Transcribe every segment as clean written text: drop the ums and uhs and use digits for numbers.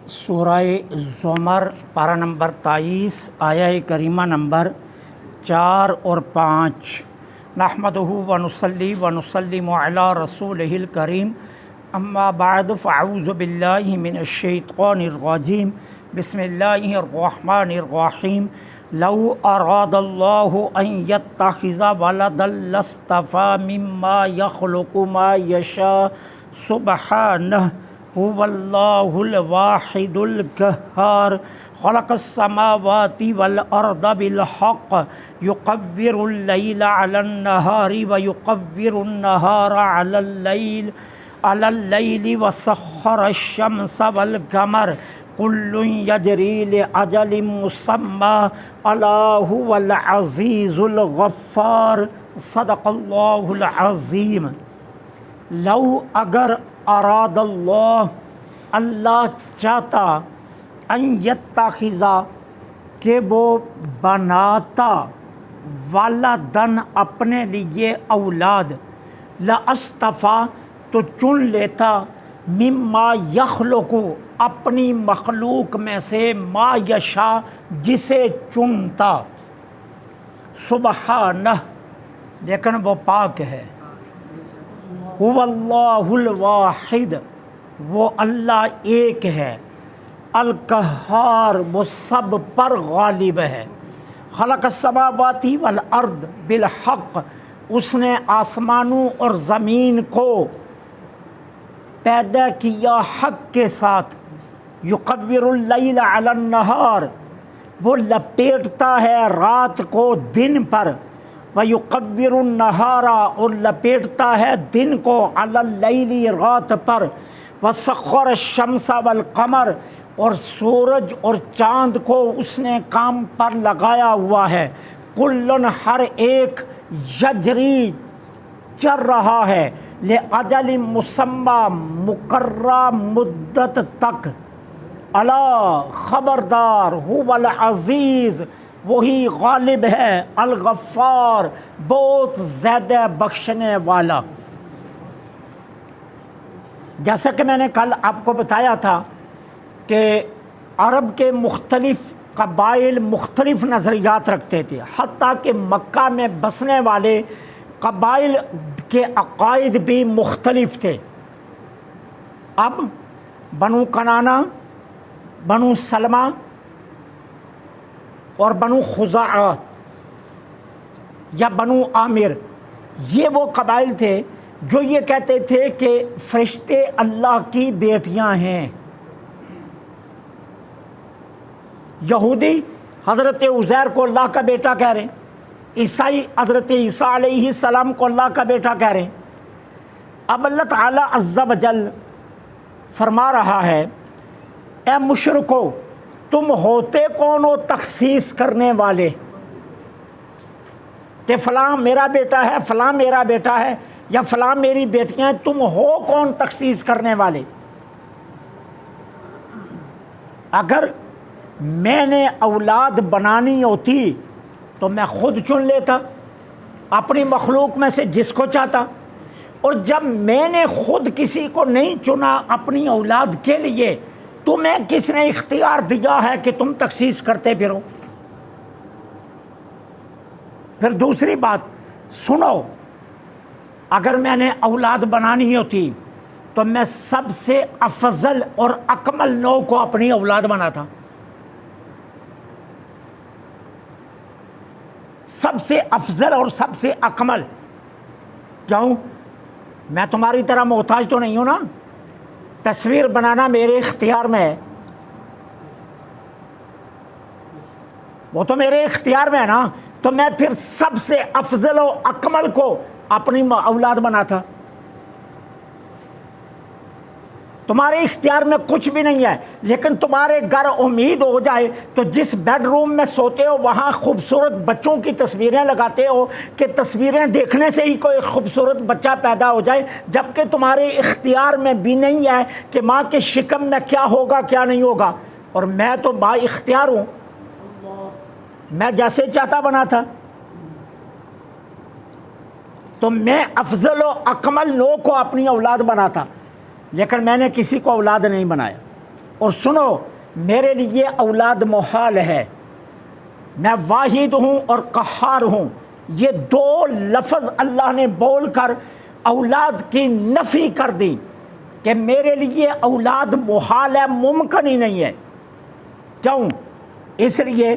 سورہ زمر پارہ نمبر 23 آیہ کریمہ نمبر 4 اور 5۔ نحمدہ ونصلی ونسلم علی رسولہ الکریم، اما بعد فاعوذ باللہ من الشیطان الرجیم، بسم اللہ الرحمن الرحیم۔ لو اراد اللہ ان یتخذ ولدا لاصطفى مما یخلق ما یشاء سبحانہ هو اللہ الواحد القہار۔ خلق السماوات والارض بالحق یقور اللیل علی النہار ویقور النہار علی اللیل وسخر الشمس والقمر کل یجری لأجل مسمی الا هو العزیز الغفار۔ صدق اللہ العظیم۔ لو اگر اراد اللہ چاہتا ان یتخذ کہ وہ بناتا ولدن اپنے لیے اولاد، لاصطفیٰ تو چن لیتا، مما یخلق اپنی مخلوق میں سے، ما یشاء جسے چنتا، سبحانہ لیکن وہ پاک ہے، هو اللہ الواحد وہ اللہ ایک ہے، القہار وہ سب پر غالب ہے۔ خلق السماوات والارض بالحق اس نے آسمانوں اور زمین کو پیدا کیا حق کے ساتھ۔ یقور اللیل علی النہار وہ لپیٹتا ہے رات کو دن پر، وَيُقَوِّرُ النَّهَارَ اور لپیٹتا ہے دن کو، عَلَى اللَّيْلِ رات پر، وَسَخَّرَ الشَّمْسَ وَالْقَمَرَ اور سورج اور چاند کو اس نے کام پر لگایا ہوا ہے، کُلٌ ہر ایک، یجری چل رہا ہے، لِأَجَلٍ مُّسَمَّى مقررہ مدت تک، الا خبردار، هو العزیز وہی غالب ہے، الغفار بہت زیادہ بخشنے والا۔ جیسا کہ میں نے کل آپ کو بتایا تھا کہ عرب کے مختلف قبائل مختلف نظریات رکھتے تھے، حتیٰ کہ مکہ میں بسنے والے قبائل کے عقائد بھی مختلف تھے۔ اب بنو کنانہ، بنو سلمہ اور بنو خزاعہ یا بنو عامر، یہ وہ قبائل تھے جو یہ کہتے تھے کہ فرشتے اللہ کی بیٹیاں ہیں۔ یہودی حضرت عزیر کو اللہ کا بیٹا کہہ رہے ہیں، عیسائی حضرت عیسیٰ علیہ السلام کو اللہ کا بیٹا کہہ رہے ہیں۔ اب اللہ تعالیٰ عز و جل فرما رہا ہے، اے مشرکو تم ہوتے کون ہو تخصیص کرنے والے کہ فلاں میرا بیٹا ہے، فلاں میرا بیٹا ہے، یا فلاں میری بیٹیاں ہیں، تم ہو کون تخصیص کرنے والے؟ اگر میں نے اولاد بنانی ہوتی تو میں خود چن لیتا اپنی مخلوق میں سے جس کو چاہتا، اور جب میں نے خود کسی کو نہیں چنا اپنی اولاد کے لیے، تمہیں کس نے اختیار دیا ہے کہ تم تخصیص کرتے پھرو؟ پھر دوسری بات سنو، اگر میں نے اولاد بنانی ہوتی تو میں سب سے افضل اور اکمل نوع کو اپنی اولاد بناتا، سب سے افضل اور سب سے اکمل۔ کیوں؟ میں تمہاری طرح محتاج تو نہیں ہوں نا، تصویر بنانا میرے اختیار میں ہے، وہ تو میرے اختیار میں ہے نا، تو میں پھر سب سے افضل و اکمل کو اپنی اولاد بناتا۔ تمہارے اختیار میں کچھ بھی نہیں ہے، لیکن تمہارے گھر امید ہو جائے تو جس بیڈ روم میں سوتے ہو وہاں خوبصورت بچوں کی تصویریں لگاتے ہو کہ تصویریں دیکھنے سے ہی کوئی خوبصورت بچہ پیدا ہو جائے، جبکہ تمہارے اختیار میں بھی نہیں ہے کہ ماں کے شکم میں کیا ہوگا کیا نہیں ہوگا۔ اور میں تو با اختیار ہوں، میں جیسے چاہتا بنا تھا۔ تو میں افضل و اکمل نوع کو اپنی اولاد بناتا، لیکن میں نے کسی کو اولاد نہیں بنایا، اور سنو میرے لیے اولاد محال ہے، میں واحد ہوں اور قہار ہوں۔ یہ دو لفظ اللہ نے بول کر اولاد کی نفی کر دی کہ میرے لیے اولاد محال ہے، ممکن ہی نہیں ہے۔ کیوں؟ اس لیے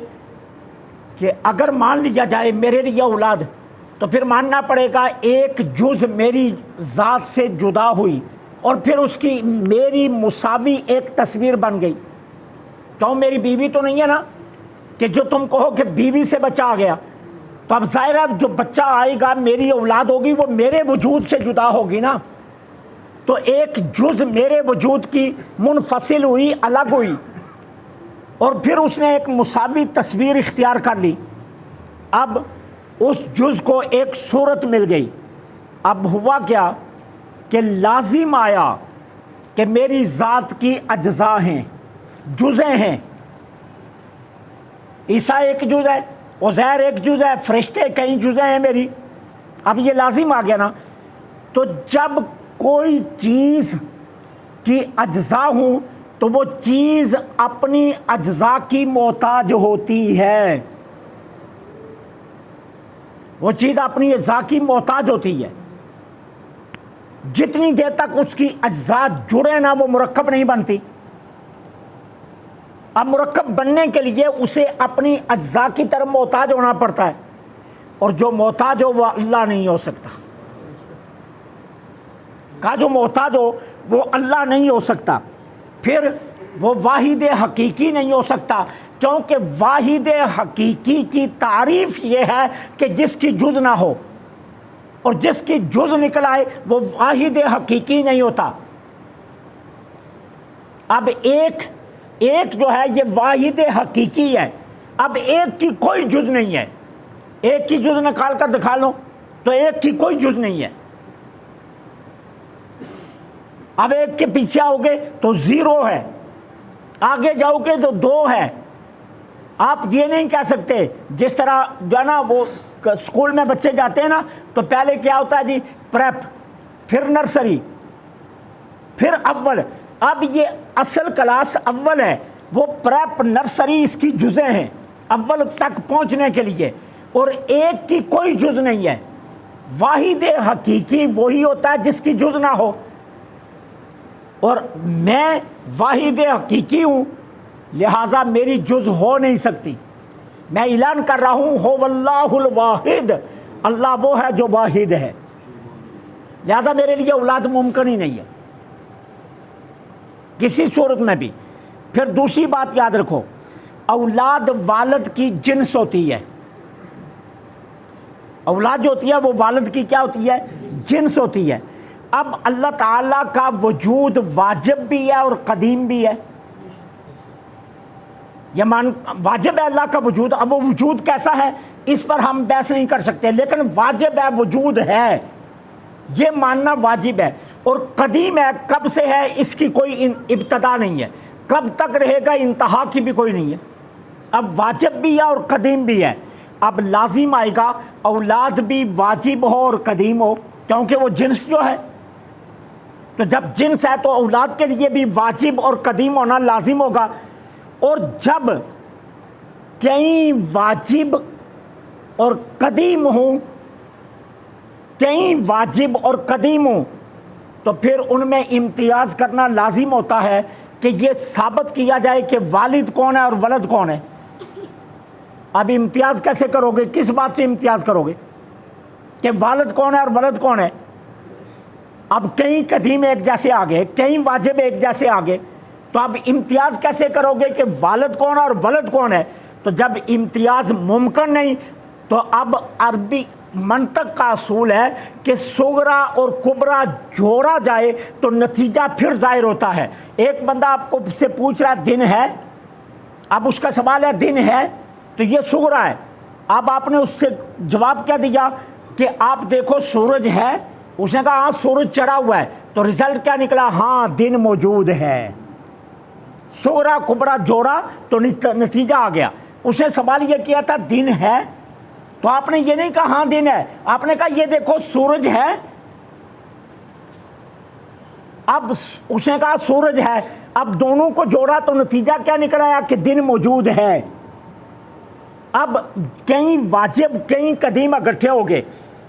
کہ اگر مان لیا جائے میرے لیے اولاد، تو پھر ماننا پڑے گا ایک جز میری ذات سے جدا ہوئی اور پھر اس کی میری مساوی ایک تصویر بن گئی۔ کیوں؟ میری بیوی تو نہیں ہے نا کہ جو تم کہو کہ بیوی سے بچہ آ گیا، تو اب ظاہر ہے جو بچہ آئے گا میری اولاد ہوگی وہ میرے وجود سے جدا ہوگی نا، تو ایک جز میرے وجود کی منفصل ہوئی، الگ ہوئی، اور پھر اس نے ایک مساوی تصویر اختیار کر لی۔ اب اس جز کو ایک صورت مل گئی۔ اب ہوا کیا کہ لازم آیا کہ میری ذات کی اجزاء ہیں، جزیں ہیں۔ عیسیٰ ایک جز ہے، عزیر ایک جز ہے، فرشتے کئی جزیں ہیں میری۔ اب یہ لازم آ گیا نا، تو جب کوئی چیز کی اجزاء ہوں تو وہ چیز اپنی اجزاء کی محتاج ہوتی ہے، وہ چیز اپنی اجزاء کی محتاج ہوتی ہے۔ جتنی دیر تک اس کی اجزاء جڑے نا وہ مرکب نہیں بنتی۔ اب مرکب بننے کے لیے اسے اپنی اجزاء کی طرف محتاج ہونا پڑتا ہے، اور جو محتاج ہو وہ اللہ نہیں ہو سکتا۔ کا جو محتاج ہو وہ اللہ نہیں ہو سکتا، پھر وہ واحد حقیقی نہیں ہو سکتا، کیونکہ واحد حقیقی کی تعریف یہ ہے کہ جس کی جز نہ ہو، اور جس کی جز نکل آئے وہ واحد حقیقی نہیں ہوتا۔ اب ایک جو ہے یہ واحد حقیقی ہے، اب ایک کی کوئی جز نہیں ہے۔ ایک کی جز نکال کر دکھا لو تو ایک کی کوئی جز نہیں ہے۔ اب ایک کے پیچھے آؤ گے تو زیرو ہے، آگے جاؤ گے تو دو ہے۔ آپ یہ نہیں کہہ سکتے جس طرح جو ہے نا وہ اسکول میں بچے جاتے ہیں نا تو پہلے کیا ہوتا ہے جی پریپ، پھر نرسری، پھر اول۔ اب یہ اصل کلاس اول ہے، وہ پریپ نرسری اس کی جزیں ہیں اول تک پہنچنے کے لیے، اور ایک کی کوئی جز نہیں ہے۔ واحد حقیقی وہی ہوتا ہے جس کی جز نہ ہو، اور میں واحد حقیقی ہوں، لہٰذا میری جز ہو نہیں سکتی۔ میں اعلان کر رہا ہوں هو اللہ الواحد، اللہ وہ ہے جو واحد ہے، لہذا میرے لیے اولاد ممکن ہی نہیں ہے کسی صورت میں بھی۔ پھر دوسری بات یاد رکھو، اولاد والد کی جنس ہوتی ہے۔ اولاد جو ہوتی ہے وہ والد کی کیا ہوتی ہے؟ جنس ہوتی ہے۔ اب اللہ تعالیٰ کا وجود واجب بھی ہے اور قدیم بھی ہے۔ یہ واجب ہے اللہ کا وجود، اب وہ وجود کیسا ہے اس پر ہم بحث نہیں کر سکتے، لیکن واجب ہے، وجود ہے، یہ ماننا واجب ہے۔ اور قدیم ہے، کب سے ہے اس کی کوئی ابتدا نہیں ہے، کب تک رہے گا انتہا کی بھی کوئی نہیں ہے۔ اب واجب بھی ہے اور قدیم بھی ہے۔ اب لازم آئے گا اولاد بھی واجب ہو اور قدیم ہو، کیونکہ وہ جنس جو ہے، تو جب جنس ہے تو اولاد کے لیے بھی واجب اور قدیم ہونا لازم ہوگا۔ اور جب کئی واجب اور قدیم ہوں، کئی واجب اور قدیم ہوں، تو پھر ان میں امتیاز کرنا لازم ہوتا ہے کہ یہ ثابت کیا جائے کہ والد کون ہے اور ولد کون ہے۔ اب امتیاز کیسے کرو گے؟ کس بات سے امتیاز کرو گے کہ والد کون ہے اور ولد کون ہے؟ اب کئی قدیم ایک جیسے آگے، کئی واجب ایک جیسے آگے، تو اب امتیاز کیسے کرو گے کہ والد کون ہے اور ولد کون ہے؟ تو جب امتیاز ممکن نہیں تو اب عربی منطق کا اصول ہے کہ صغرا اور کبرا جوڑا جائے تو نتیجہ پھر ظاہر ہوتا ہے۔ ایک بندہ آپ کو سے پوچھ رہا ہے دن ہے، اب اس کا سوال ہے دن ہے تو یہ صغرا ہے۔ اب آپ نے اس سے جواب کیا دیا کہ آپ دیکھو سورج ہے، اس نے کہا ہاں سورج چڑھا ہوا ہے، تو رزلٹ کیا نکلا؟ ہاں دن موجود ہے۔ صغرا کبرا جوڑا تو نتیجہ آ گیا۔ اس نے سوال یہ کیا تھا دن ہے، تو آپ نے یہ نہیں کہا ہاں دن ہے، آپ نے کہا یہ دیکھو سورج ہے۔ اب اس نے کہا سورج ہے، اب دونوں کو جوڑا تو نتیجہ کیا نکل آیا کہ دن موجود ہے. اب کئی واجب کئی قدیم اکٹھے ہو گئے.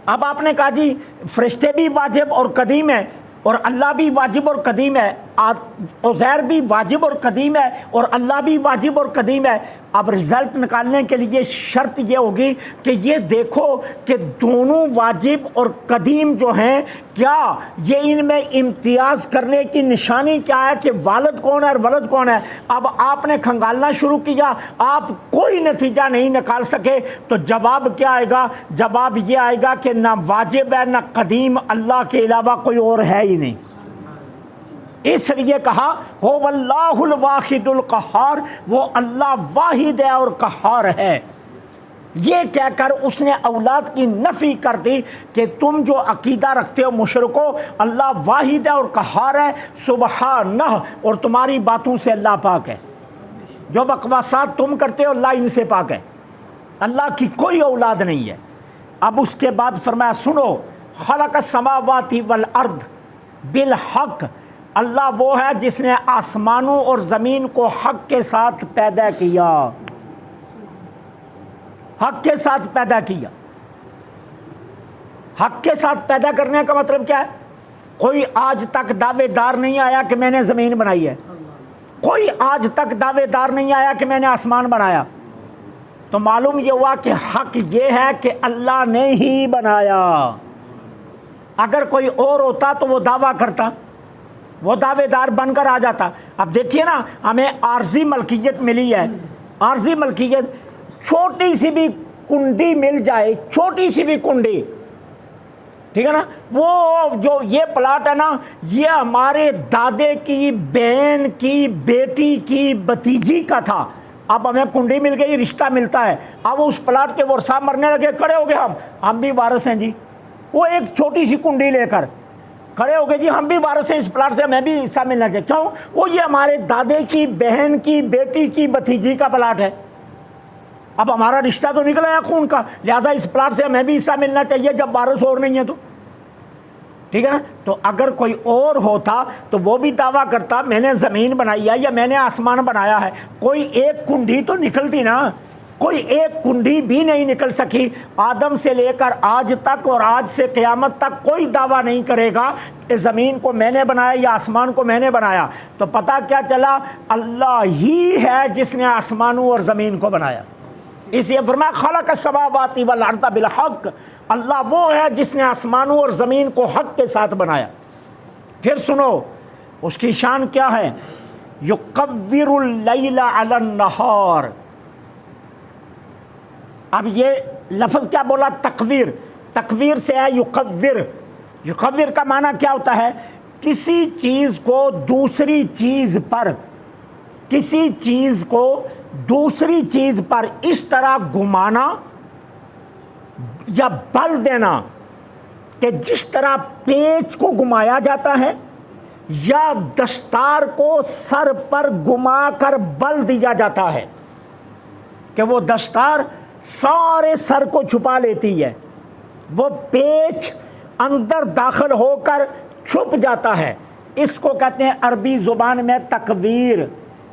اب آپ نے کہا جی فرشتے بھی واجب اور قدیم ہیں اور اللہ بھی واجب اور قدیم ہے, عزیر بھی واجب اور قدیم ہے اور اللہ بھی واجب اور قدیم ہے. اب رزلٹ نکالنے کے لیے شرط یہ ہوگی کہ یہ دیکھو کہ دونوں واجب اور قدیم جو ہیں کیا یہ ان میں امتیاز کرنے کی نشانی کیا ہے کہ والد کون ہے اور ولد کون ہے. اب آپ نے کھنگالنا شروع کیا, آپ کوئی نتیجہ نہیں نکال سکے, تو جواب کیا آئے گا؟ جواب یہ آئے گا کہ نہ واجب ہے نہ قدیم, اللہ کے علاوہ کوئی اور ہے ہی نہیں. اس لیے کہا ہو واللہ الواحد القہار, وہ اللہ واحد ہے اور قہار ہے. یہ کہہ کر اس نے اولاد کی نفی کر دی کہ تم جو عقیدہ رکھتے ہو مشرکو اللہ واحد ہے اور قہار ہے, سبحانہ, اور تمہاری باتوں سے اللہ پاک ہے. جو بکواسات تم کرتے ہو اللہ ان سے پاک ہے, اللہ کی کوئی اولاد نہیں ہے. اب اس کے بعد فرمایا سنو, خلق السماوات والارض بالحق, اللہ وہ ہے جس نے آسمانوں اور زمین کو حق کے ساتھ پیدا کیا. حق کے ساتھ پیدا کیا. حق کے ساتھ پیدا کرنے کا مطلب کیا ہے؟ کوئی آج تک دعوے دار نہیں آیا کہ میں نے زمین بنائی ہے, کوئی آج تک دعوے دار نہیں آیا کہ میں نے آسمان بنایا. تو معلوم یہ ہوا کہ حق یہ ہے کہ اللہ نے ہی بنایا. اگر کوئی اور ہوتا تو وہ دعویٰ کرتا, وہ دعوے دار بن کر آ جاتا. اب دیکھیے نا, ہمیں عارضی ملکیت ملی ہے. عارضی ملکیت, چھوٹی سی بھی کنڈی مل جائے, چھوٹی سی بھی کنڈی, ٹھیک ہے نا, وہ جو یہ پلاٹ ہے نا یہ ہمارے دادے کی بہن کی بیٹی کی بھتیجی کا تھا. اب ہمیں کنڈی مل گئی, رشتہ ملتا ہے. اب اس پلاٹ کے ورثہ مرنے لگے, کھڑے ہو گئے ہم بھی وارث ہیں جی. وہ ایک چھوٹی سی کنڈی لے کر کھڑے ہو گئے جی ہم بھی وارث ہیں اس پلاٹ سے, ہمیں بھی حصہ ملنا چاہیے. کیوں؟ وہ یہ ہمارے دادے کی بہن کی بیٹی کی بھتیجی کا پلاٹ ہے. اب ہمارا رشتہ تو نکلا ہے خون کا, لہٰذا اس پلاٹ سے ہمیں بھی حصہ ملنا چاہیے جب وارث اور نہیں ہے تو, ٹھیک ہے نا. تو اگر کوئی اور ہوتا تو وہ بھی دعویٰ کرتا میں نے زمین بنائی ہے یا میں نے آسمان بنایا ہے. کوئی ایک کنڈی تو نکلتی نا, کوئی ایک کنڈی بھی نہیں نکل سکی. آدم سے لے کر آج تک اور آج سے قیامت تک کوئی دعویٰ نہیں کرے گا کہ زمین کو میں نے بنایا یا آسمان کو میں نے بنایا. تو پتہ کیا چلا, اللہ ہی ہے جس نے آسمانوں اور زمین کو بنایا. اس لیے فرمایا خلق السماوات والارض بالحق, اللہ وہ ہے جس نے آسمانوں اور زمین کو حق کے ساتھ بنایا. پھر سنو اس کی شان کیا ہے, یکور اللیل علی النہار. اب یہ لفظ کیا بولا؟ تکویر. تکویر سے ہے یکور. یکور کا معنی کیا ہوتا ہے؟ کسی چیز کو دوسری چیز پر, کسی چیز کو دوسری چیز پر اس طرح گھمانا یا بل دینا کہ جس طرح پیچ کو گھمایا جاتا ہے یا دستار کو سر پر گھما کر بل دیا جاتا ہے کہ وہ دستار سارے سر کو چھپا لیتی ہے, وہ پیچ اندر داخل ہو کر چھپ جاتا ہے. اس کو کہتے ہیں عربی زبان میں تکویر.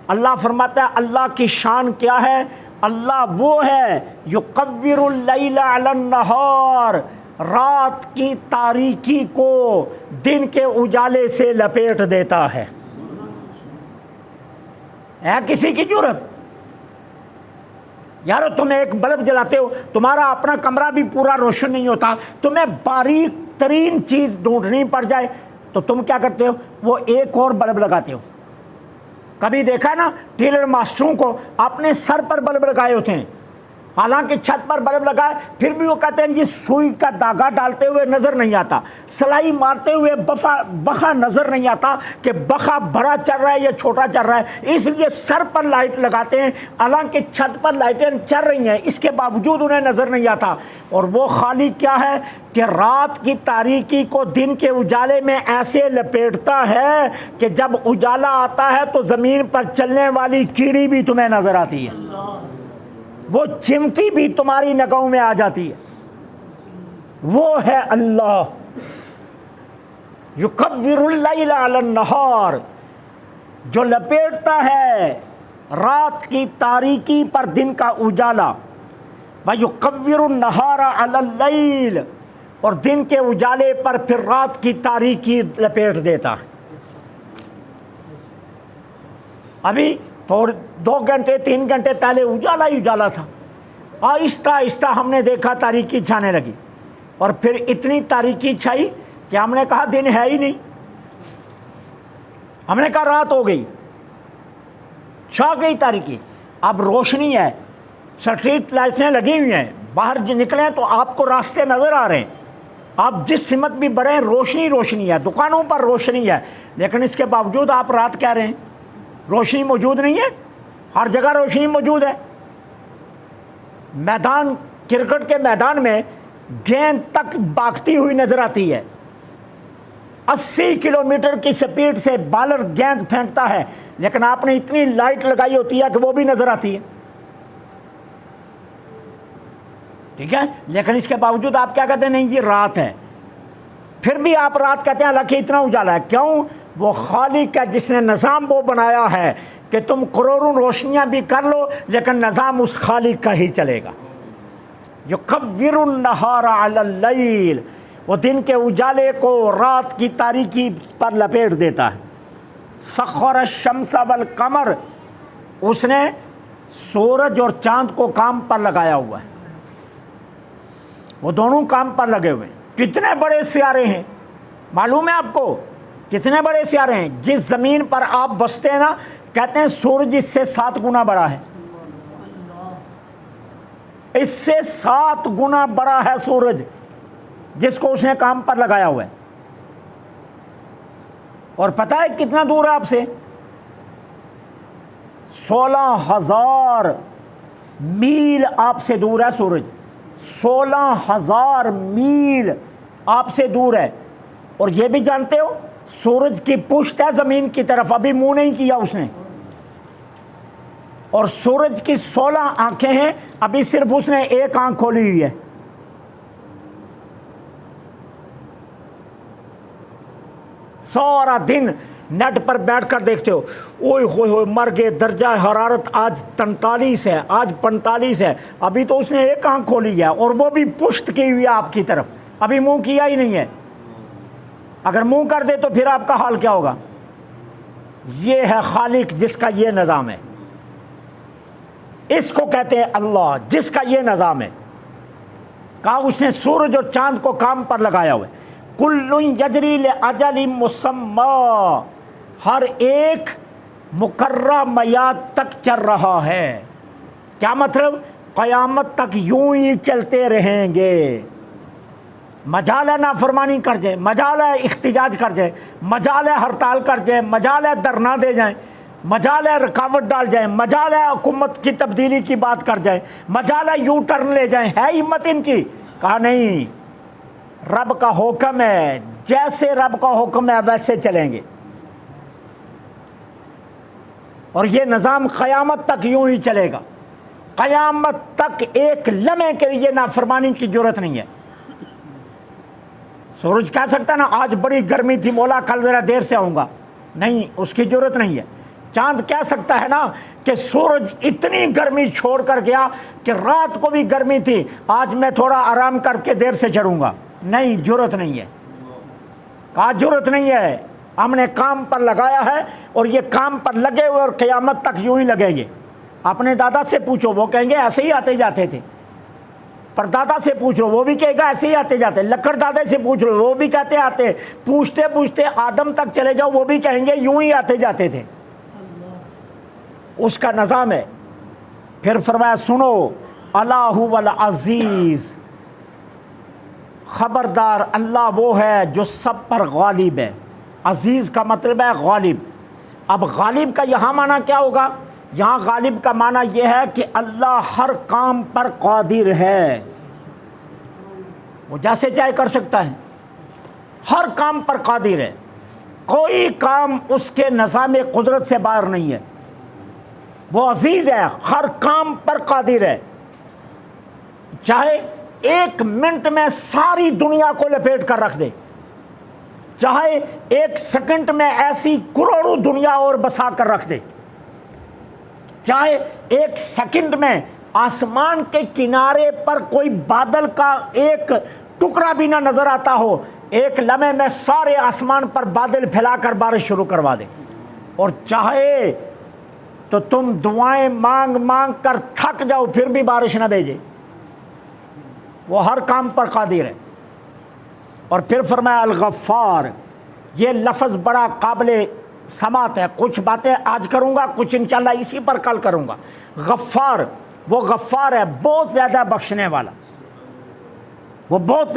اللہ فرماتا ہے اللہ کی شان کیا ہے, اللہ وہ ہے یکور اللیل علی النہار, رات کی تاریکی کو دن کے اجالے سے لپیٹ دیتا ہے. کسی کی جرت؟ یارو تم ایک بلب جلاتے ہو, تمہارا اپنا کمرہ بھی پورا روشن نہیں ہوتا, تمہیں باریک ترین چیز ڈھونڈنی پڑ جائے تو تم کیا کرتے ہو؟ وہ ایک اور بلب لگاتے ہو. کبھی دیکھا ہے نا ٹیلر ماسٹروں کو اپنے سر پر بلب لگائے ہوتے ہیں, حالانکہ چھت پر بلب لگائے پھر بھی وہ کہتے ہیں جی سوئی کا دھاگا ڈالتے ہوئے نظر نہیں آتا, سلائی مارتے ہوئے بخا نظر نہیں آتا کہ بخا بڑا چل رہا ہے یا چھوٹا چل رہا ہے. اس لیے سر پر لائٹ لگاتے ہیں, حالانکہ چھت پر لائٹیں چل رہی ہیں, اس کے باوجود انہیں نظر نہیں آتا. اور وہ خالق کیا ہے کہ رات کی تاریکی کو دن کے اجالے میں ایسے لپیٹتا ہے کہ جب اجالا آتا ہے تو زمین پر چلنے والی کیڑی بھی تمہیں نظر آتی ہے, وہ چمٹی بھی تمہاری نگاہوں میں آ جاتی ہے. وہ ہے اللہ یکور اللیل علی النہار. جو لپیٹتا ہے رات کی تاریکی پر دن کا اجالا، وَيُقَوِّرُ النَّهَارَ عَلَى اللَّيْلِ، اور دن کے اجالے پر پھر رات کی تاریکی لپیٹ دیتا ہے۔ ابھی تو 2 گھنٹے 3 گھنٹے پہلے اجالا ہی اجالا تھا، آہستہ آہستہ ہم نے دیکھا تاریکی چھانے لگی، اور پھر اتنی تاریکی چھائی کہ ہم نے کہا دن ہے ہی نہیں، ہم نے کہا رات ہو گئی، چھا گئی تاریکی۔ اب روشنی ہے، سٹریٹ لائٹیں لگی ہوئی ہیں، باہر نکلیں تو آپ کو راستے نظر آ رہے ہیں، آپ جس سمت بھی بڑھیں روشنی روشنی ہے، دکانوں پر روشنی ہے، لیکن اس کے باوجود آپ رات کہہ رہے ہیں، روشنی موجود نہیں ہے؟ ہر جگہ روشنی موجود ہے۔ میدان، کرکٹ کے میدان میں گیند تک بھاگتی ہوئی نظر آتی ہے، 80 کلومیٹر کی سپیڈ سے بالر گیند پھینکتا ہے، لیکن آپ نے اتنی لائٹ لگائی ہوتی ہے کہ وہ بھی نظر آتی ہے، ٹھیک ہے، لیکن اس کے باوجود آپ کیا کہتے ہیں؟ نہیں جی رات ہے۔ پھر بھی آپ رات کہتے ہیں حالانکہ اتنا اجالا ہے، کیوں؟ وہ خالق ہے جس نے نظام وہ بنایا ہے کہ تم کروڑوں روشنیاں بھی کر لو لیکن نظام اس خالق کا ہی چلے گا۔ یکبر النہار علی اللیل، وہ دن کے اجالے کو رات کی تاریکی پر لپیٹ دیتا ہے۔ سخر الشمس والقمر، اس نے سورج اور چاند کو کام پر لگایا ہوا ہے، وہ دونوں کام پر لگے ہوئے ہیں۔ کتنے بڑے سیارے ہیں معلوم ہے آپ کو؟ کتنے بڑے سیارے ہیں؟ جس زمین پر آپ بستے ہیں نا، کہتے ہیں سورج اس سے 7 گنا بڑا ہے، اس سے 7 گنا بڑا ہے سورج، جس کو اس نے کام پر لگایا ہوا ہے۔ اور پتہ ہے کتنا دور ہے آپ سے؟ 16,000 میل آپ سے دور ہے سورج، 16,000 میل آپ سے دور ہے۔ اور یہ بھی جانتے ہو سورج کی پشت ہے زمین کی طرف، ابھی منہ نہیں کیا اس نے، اور سورج کی 16 آنکھیں ہیں، ابھی صرف اس نے 1 آنکھ کھولی ہوئی ہے۔ سارا دن نیٹ پر بیٹھ کر دیکھتے ہو، اوئے ہوئے ہوئے مر گئے، درجہ حرارت آج 43 ہے، آج 45 ہے، ابھی تو اس نے 1 آنکھ کھولی ہے، اور وہ بھی پشت کی ہوئی ہے آپ کی طرف، ابھی منہ کیا ہی نہیں ہے۔ اگر منہ کر دے تو پھر آپ کا حال کیا ہوگا؟ یہ ہے خالق جس کا یہ نظام ہے، اس کو کہتے ہیں اللہ، جس کا یہ نظام ہے۔ کہا اس نے سورج اور چاند کو کام پر لگایا ہوا ہے۔ کل یجری لاجل مسمی، ہر ایک مقررہ میعاد تک چل رہا ہے۔ کیا مطلب؟ قیامت تک یوں ہی چلتے رہیں گے۔ مجال ہے نافرمانی کر جائیں، مجال ہے احتجاج کر جائیں، مجال ہے ہڑتال کر جائیں، مجال ہے دھرنا دے جائیں، مجال ہے رکاوٹ ڈال جائیں، مجال ہے حکومت کی تبدیلی کی بات کر جائیں، مجال ہے یو ٹرن لے جائیں، ہے ہمت ان کی؟ کہا نہیں، رب کا حکم ہے، جیسے رب کا حکم ہے ویسے چلیں گے، اور یہ نظام قیامت تک یوں ہی چلے گا۔ قیامت تک ایک لمحے کے لیے نافرمانی کی جرت نہیں ہے۔ سورج کہہ سکتا ہے نا آج بڑی گرمی تھی مولا کل ذرا دیر سے آؤں گا، نہیں، اس کی ضرورت نہیں ہے۔ چاند کہہ سکتا ہے نا کہ سورج اتنی گرمی چھوڑ کر گیا کہ رات کو بھی گرمی تھی، آج میں تھوڑا آرام کر کے دیر سے چڑھوں گا، نہیں، ضرورت نہیں ہے۔ کہا ضرورت نہیں ہے، ہم نے کام پر لگایا ہے، اور یہ کام پر لگے ہوئے اور قیامت تک یوں ہی لگیں گے۔ اپنے دادا سے پوچھو، وہ کہیں گے ایسے ہی آتے جاتے تھے۔ پر دادا سے پوچھ لو، وہ بھی کہے گا ایسے ہی آتے جاتے۔ لکڑ دادے سے پوچھ لو، وہ بھی کہتے آتے۔ پوچھتے پوچھتے آدم تک چلے جاؤ، وہ بھی کہیں گے یوں ہی آتے جاتے تھے۔ اس کا نظام ہے۔ پھر فرمایا سنو، اللہ هو العزیز، خبردار اللہ وہ ہے جو سب پر غالب ہے۔ عزیز کا مطلب ہے غالب۔ اب غالب کا یہاں معنی کیا ہوگا؟ یہاں غالب کا معنی یہ ہے کہ اللہ ہر کام پر قادر ہے، وہ جیسے چاہے کر سکتا ہے، ہر کام پر قادر ہے، کوئی کام اس کے نظام قدرت سے باہر نہیں ہے۔ وہ عزیز ہے، ہر کام پر قادر ہے، چاہے 1 منٹ میں ساری دنیا کو لپیٹ کر رکھ دے، چاہے ایک سیکنڈ میں ایسی کروڑوں دنیا اور بسا کر رکھ دے، چاہے ایک سیکنڈ میں آسمان کے کنارے پر کوئی بادل کا ایک ٹکڑا بھی نہ نظر آتا ہو، ایک لمحے میں سارے آسمان پر بادل پھیلا کر بارش شروع کروا دے، اور چاہے تو تم دعائیں مانگ مانگ کر تھک جاؤ پھر بھی بارش نہ بھیجے، وہ ہر کام پر قادر ہے۔ اور پھر فرمایا الغفار، یہ لفظ بڑا قابل سماعت ہے، کچھ باتیں آج کروں گا، کچھ انشاءاللہ اسی پر کل کروں گا۔ غفار، وہ غفار ہے، بہت زیادہ بخشنے والا، وہ بہت